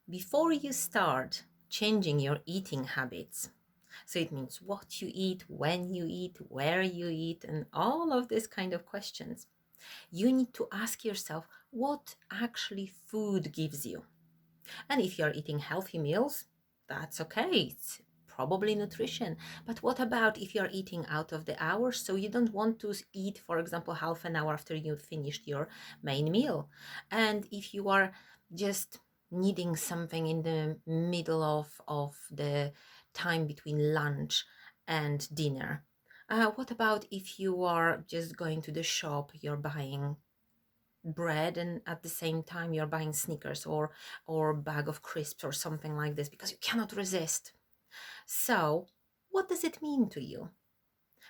Before you start changing your eating habits, so it means what you eat, when you eat, where you eat, and all of these kind of questions, you need to ask yourself what actually food gives you. And if you're eating healthy meals, that's okay. It's probably nutrition. But what about if you're eating out of the hours? So you don't want to eat, for example, half an hour after you finished your main meal. And if you are just needing something in the middle of the time between lunch and dinner. What about if you are just going to the shop, you're buying bread and at the same time you're buying Snickers or a bag of crisps or something like this because you cannot resist. So what does it mean to you?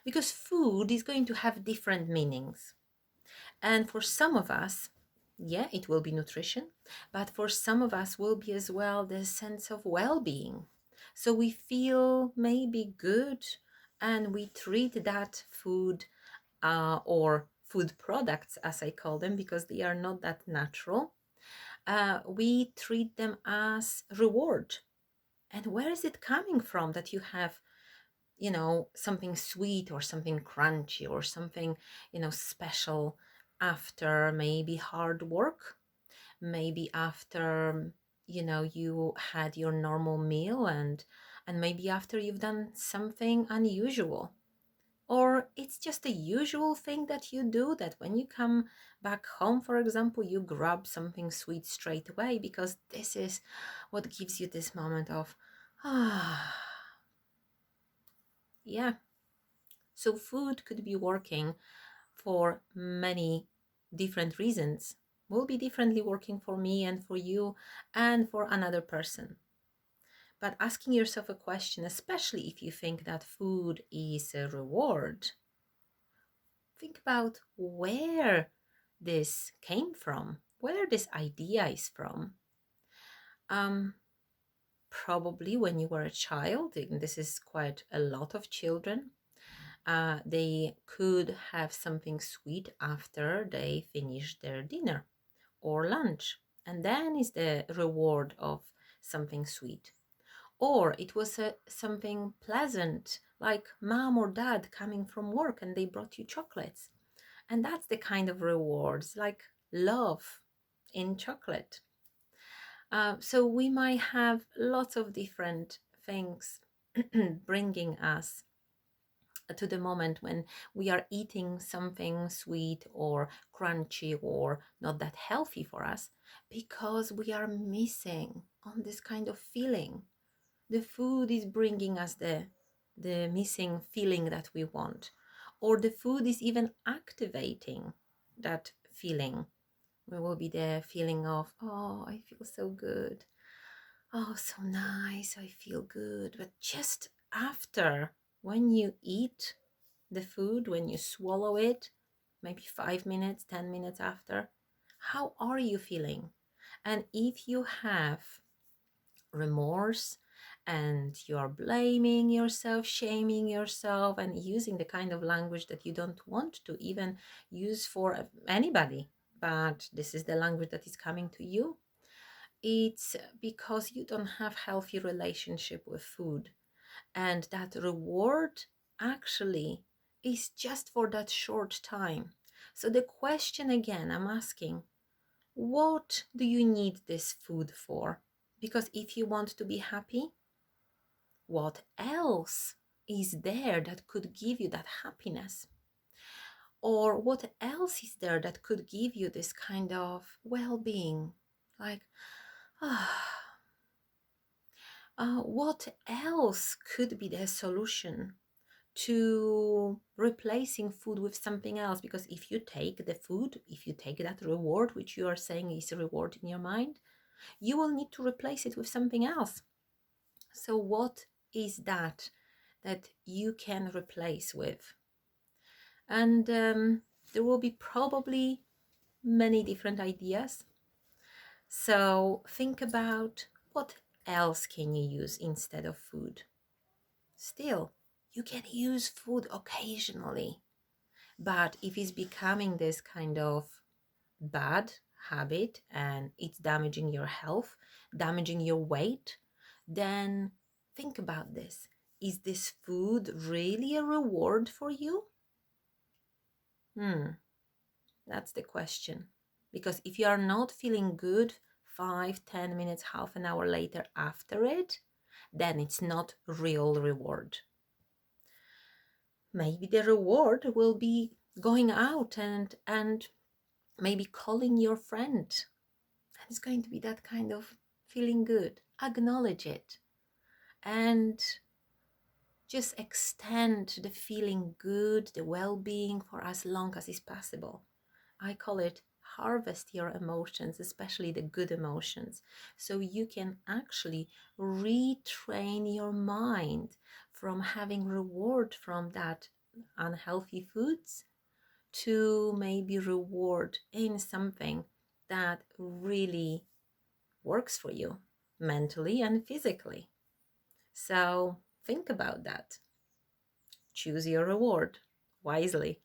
Because food is going to have different meanings, and for some of us, yeah, it will be nutrition, but for some of us will be as well the sense of well-being. So we feel maybe good and we treat that food or food products, as I call them, because they are not that natural. We treat them as reward. And where is it coming from that you have, something sweet or something crunchy or something, special after maybe hard work, maybe after, you had your normal meal and maybe after you've done something unusual, or it's just a usual thing that you do, that when you come back home, for example, you grab something sweet straight away because this is what gives you this moment of, ah, yeah. So food could be working for many different reasons, will be differently working for me and for you and for another person. But asking yourself a question, especially if you think that food is a reward, think about where this came from, where this idea is from. Um, Probably when you were a child, and this is quite a lot of children, they could have something sweet after they finish their dinner or lunch, and then is the reward of something sweet. Or it was something pleasant, like mom or dad coming from work and they brought you chocolates. And that's the kind of rewards, like love in chocolate. So we might have lots of different things bringing us to the moment when we are eating something sweet or crunchy or not that healthy for us, because we are missing on this kind of feeling. The food is bringing us the missing feeling that we want, or the food is even activating that feeling. It will be the feeling of, oh, I feel so good, oh, so nice, I feel good. But just after, when you eat the food, when you swallow it, maybe 5 minutes, 10 minutes after, how are you feeling? And if you have remorse and you're blaming yourself, shaming yourself, and using the kind of language that you don't want to even use for anybody, but this is the language that is coming to you, it's because you don't have healthy relationship with food, and that reward actually is just for that short time. So the question again I'm asking, what do you need this food for? Because if you want to be happy, what else is there that could give you that happiness? Or what else is there that could give you this kind of well-being? Like, ah, what else could be the solution to replacing food with something else? Because if you take the food, if you take that reward, which you are saying is a reward in your mind, you will need to replace it with something else. So what is that that you can replace with? And there will be probably many different ideas. So think about what else can you use instead of food. Still, you can use food occasionally, but if it's becoming this kind of bad habit and it's damaging your health, damaging your weight, then think about this. Is this food really a reward for you? That's the question. Because if you are not feeling good 5, 10 minutes, half an hour later after it, then it's not real reward. Maybe the reward will be going out and maybe calling your friend. And it's going to be that kind of feeling good. Acknowledge it and just extend the feeling good, the well-being for as long as is possible. I call it harvest your emotions, especially the good emotions, so you can actually retrain your mind from having reward from that unhealthy foods to maybe reward in something that really works for you mentally and physically. So think about that. Choose your reward wisely.